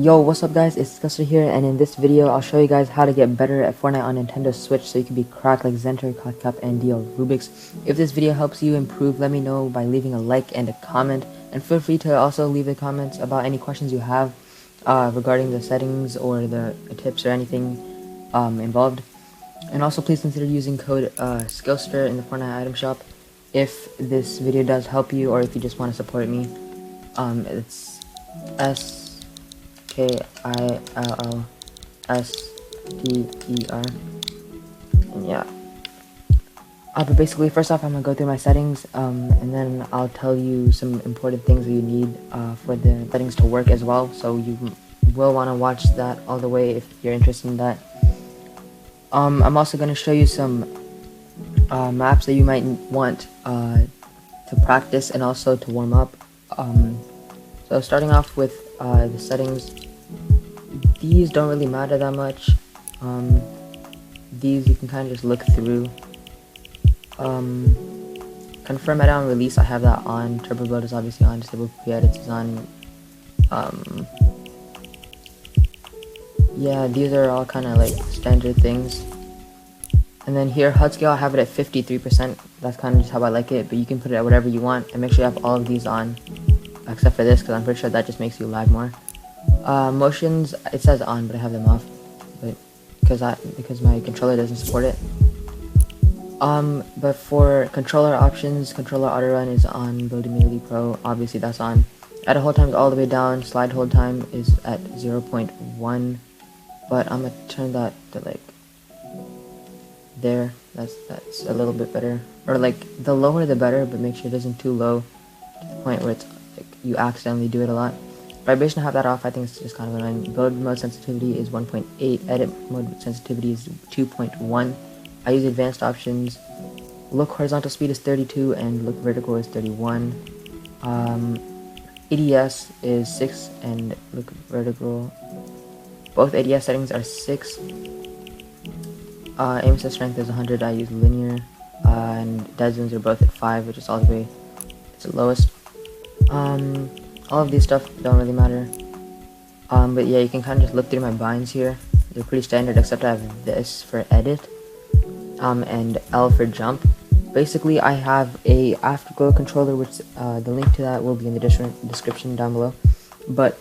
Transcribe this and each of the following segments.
Yo, what's up guys, it's Scuster here, and in this video I'll show you guys how to get better at Fortnite on Nintendo Switch so you can be cracked like Zenter, Cup, and DL Rubik's. If this video helps you improve, let me know by leaving a like and a comment, and feel free to also leave the comments about any questions you have regarding the settings or the tips or anything involved. And also please consider using code Skillster in the Fortnite item shop if this video does help you, or if you just want to support me. It's KILLSTER, and yeah. But basically, first off, I'm gonna go through my settings, and then I'll tell you some important things that you need for the settings to work as well. So you will want to watch that all the way if you're interested in that. I'm also gonna show you some maps that you might want to practice and also to warm up. So starting off with the settings, these don't really matter that much. These you can kind of just look through. Confirm edit on release, I have that on. Turbo build is obviously on. Disable pre-edits is on. Yeah, these are all kind of like standard things. And then here, HUD scale, I have it at 53%. That's kind of just how I like it, but you can put it at whatever you want, and make sure you have all of these on, except for this, because I'm pretty sure that just makes you lag more. Motions, it says on, but I have them off, but because my controller doesn't support it. But for controller options, controller auto run is on. Build immediately pro, obviously that's on. Edit hold time is all the way down. Slide hold time is at 0.1, but I'm gonna turn that to like there. That's a little bit better, or like the lower the better, but make sure it isn't too low to the point where it's like you accidentally do it a lot. Vibration, I have that off. I think it's just kind of annoying. Build mode sensitivity is 1.8. Edit mode sensitivity is 2.1. I use advanced options. Look horizontal speed is 32 and look vertical is 31. ADS is 6 and look vertical. Both ADS settings are 6. Aim assist strength is 100. I use linear. And dead zones are both at 5, which is all the way to the lowest. All of these stuff don't really matter. But yeah, you can kind of just look through my binds here. They're pretty standard, except I have this for edit, and L for jump. Basically, I have a Afterglow controller, which the link to that will be in the description down below. But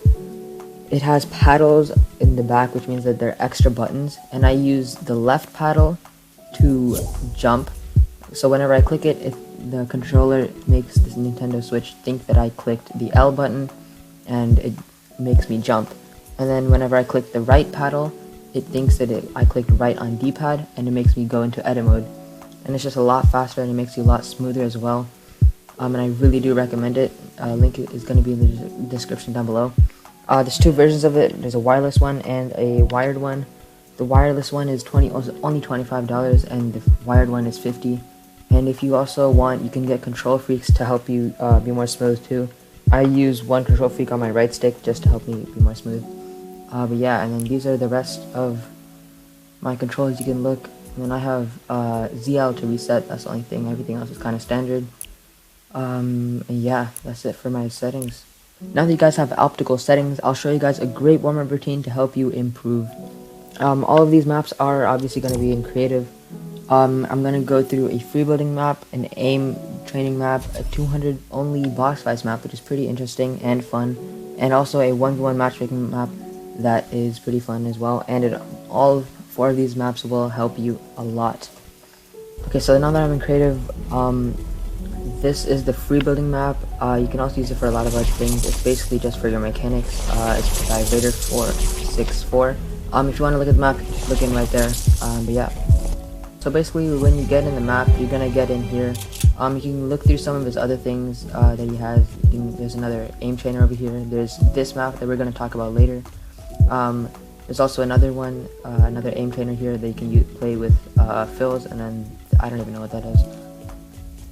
it has paddles in the back, which means that they're extra buttons, and I use the left paddle to jump. So whenever I click it, the controller makes this Nintendo Switch think that I clicked the L button, and it makes me jump. And then whenever I click the right paddle, it thinks that I clicked right on D-pad, and it makes me go into edit mode. And it's just a lot faster, and it makes you a lot smoother as well. And I really do recommend it. Link is going to be in the description down below. There's two versions of it. There's a wireless one and a wired one. The wireless one is only $25, and the wired one is $50. And if you also want, you can get control freaks to help you be more smooth too. I use one control freak on my right stick just to help me be more smooth. But yeah, and then these are the rest of my controls. You can look, and then I have ZL to reset. That's the only thing. Everything else is kind of standard. And yeah, that's it for my settings. Now that you guys have optical settings, I'll show you guys a great warm-up routine to help you improve. All of these maps are obviously going to be in creative. I'm going to go through a free building map, an aim training map, a 200 only boss fights map, which is pretty interesting and fun, and also a 1v1 matchmaking map that is pretty fun as well. And all 4 of these maps will help you a lot. Okay, so now that I'm in creative, this is the free building map. You can also use it for a lot of other things. It's basically just for your mechanics. It's by Raider464. If you want to look at the map, just look in right there. But yeah. So basically, when you get in the map, you're gonna get in here. You can look through some of his other things that he has. There's another aim trainer over here. There's this map that we're gonna talk about later. There's also another one, another aim trainer here that you can play with fills, and then I don't even know what that is.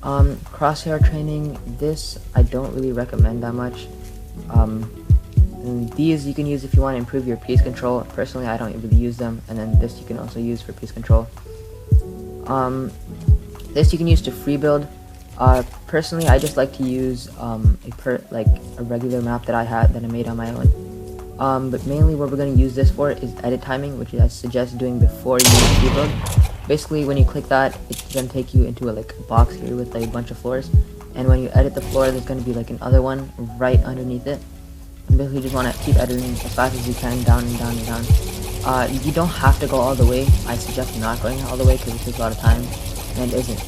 Crosshair training. This I don't really recommend that much. And these you can use if you want to improve your piece control. Personally, I don't really use them. And then this you can also use for piece control. This you can use to free build. Personally, I just like to use a regular map that I made on my own. But mainly what we're going to use this for is edit timing, which I suggest doing before you reload. Basically, when you click that, it's going to take you into a box here with a bunch of floors, and when you edit the floor, there's going to be another one right underneath it. And basically, you just want to keep editing as fast as you can, down and down and down. You don't have to go all the way. I suggest not going all the way because it takes a lot of time and isn't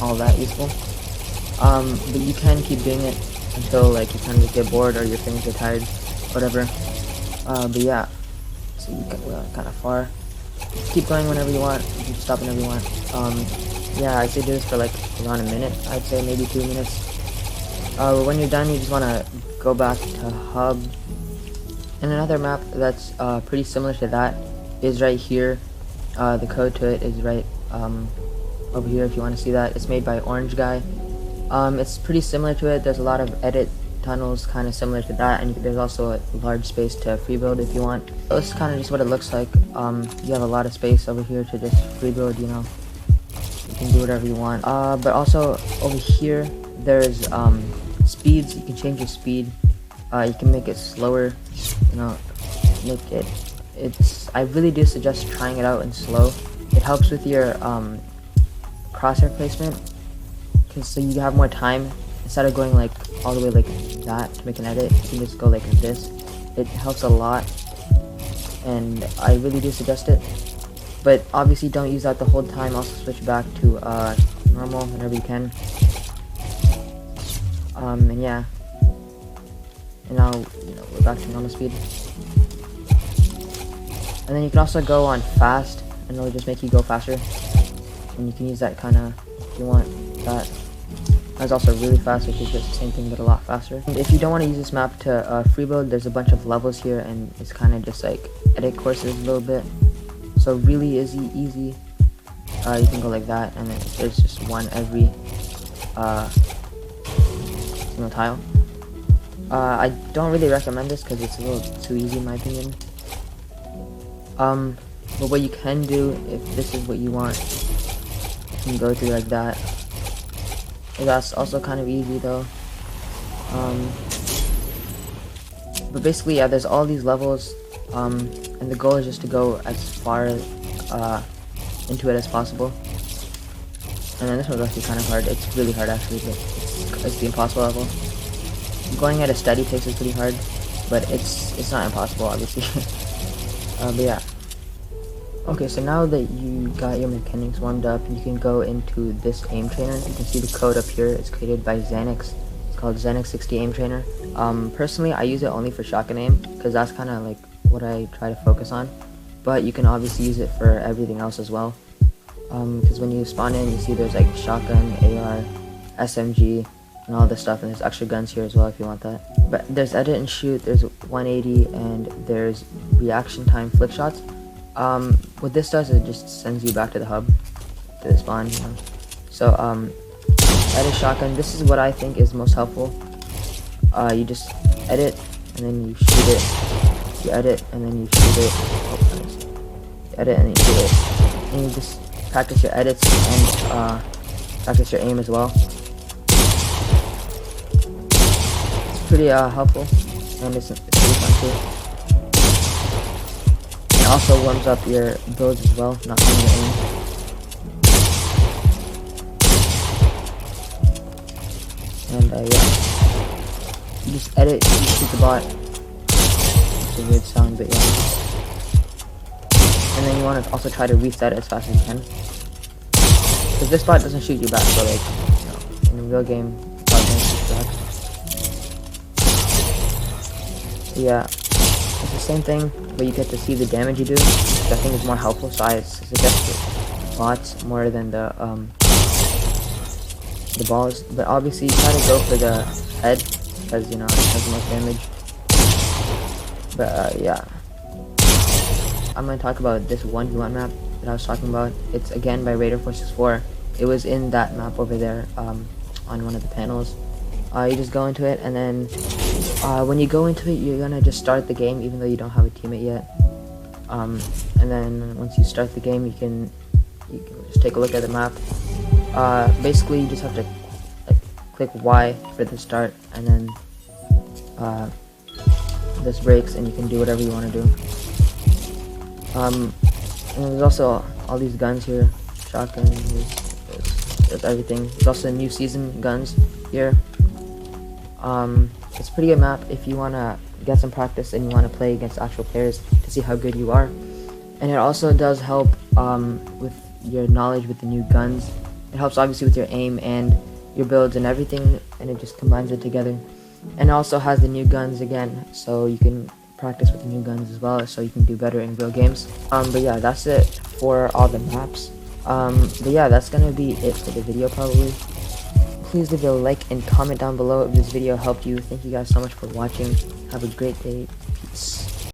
all that useful. But you can keep doing it until you kind of get bored or your fingers get tired, whatever. But yeah, so you get kind of far. Keep going whenever you want. You can stop whenever you want. Yeah, I'd say do this for around a minute. I'd say maybe 2 minutes. When you're done, you just want to go back to hub. And another map that's pretty similar to that is right here. The code to it is right over here if you want to see that. It's made by Orange Guy. It's pretty similar to it. There's a lot of edit tunnels kind of similar to that, and there's also a large space to free build if you want. So this is kind of just what it looks like. You have a lot of space over here to just free build, you know. You can do whatever you want. But also over here there's speeds. You can change your speed. You can make it slower, you know, I really do suggest trying it out in slow. It helps with your crosshair placement, because so you have more time. Instead of going all the way that to make an edit, you can just go like this. It helps a lot, and I really do suggest it. But obviously don't use that the whole time. Also switch back to normal whenever you can. And yeah. And now, we're back to normal speed. And then you can also go on fast, and it'll just make you go faster. And you can use that kind of, if you want that. That's also really fast, which is just the same thing but a lot faster. And if you don't want to use this map to free build, there's a bunch of levels here, and it's kind of just edit courses a little bit. So really easy. You can go like that, and then there's just one every single tile. I don't really recommend this because it's a little too easy in my opinion. But what you can do, if this is what you want, you can go through like that. That's also kind of easy though. But basically, yeah, there's all these levels, and the goal is just to go as far into it as possible. And then this one's actually kind of hard. It's really hard actually, but it's the impossible level. Going at a steady pace is pretty hard, but it's not impossible, obviously. But yeah. Okay, so now that you got your mechanics warmed up, you can go into this aim trainer. You can see the code up here. It's created by Xenix. It's called Xenix 60 aim trainer. Personally, I use it only for shotgun aim because that's kind of what I try to focus on. But you can obviously use it for everything else as well. Because when you spawn in, you see there's shotgun, AR, SMG, and all this stuff, and there's extra guns here as well if you want that. But there's edit and shoot, there's 180, and there's reaction time flick shots. What this does is it just sends you back to the hub, to the spawn, you know. So edit shotgun, this is what I think is most helpful. You just edit and then you shoot it. You edit and then you shoot it. Oh, nice. You edit and then you shoot it. And you just practice your edits and practice your aim as well. Pretty helpful, and it's pretty fun too. It also warms up your builds as well, not only your aim. And yeah, you just edit, you shoot the bot. It's a weird sound, but yeah. And then you want to also try to reset it as fast as you can, because this bot doesn't shoot you back, so in a real game, the bot doesn't shoot you back. Yeah, it's the same thing, but you get to see the damage you do, which I think is more helpful, so I suggest the bots more than the balls. But obviously you try to go for the head, because it has the most damage. But yeah, I'm going to talk about this 1v1 map that I was talking about. It's again by Raider464. It was in that map over there, on one of the panels. You just go into it, and then when you go into it, you're gonna just start the game even though you don't have a teammate yet. And then once you start the game, you can just take a look at the map. Basically, you just have to click Y for the start, and then this breaks and you can do whatever you want to do. And there's also all these guns here, shotgun, there's everything. There's also new season guns here. It's a pretty good map if you want to get some practice and you want to play against actual players to see how good you are. And it also does help with your knowledge with the new guns. It helps obviously with your aim and your builds and everything, and it just combines it together. And it also has the new guns again, so you can practice with the new guns as well, so you can do better in real games. But yeah, that's it for all the maps. But yeah, that's gonna be it for the video probably. Please leave a like and comment down below if this video helped you. Thank you guys so much for watching. Have a great day. Peace.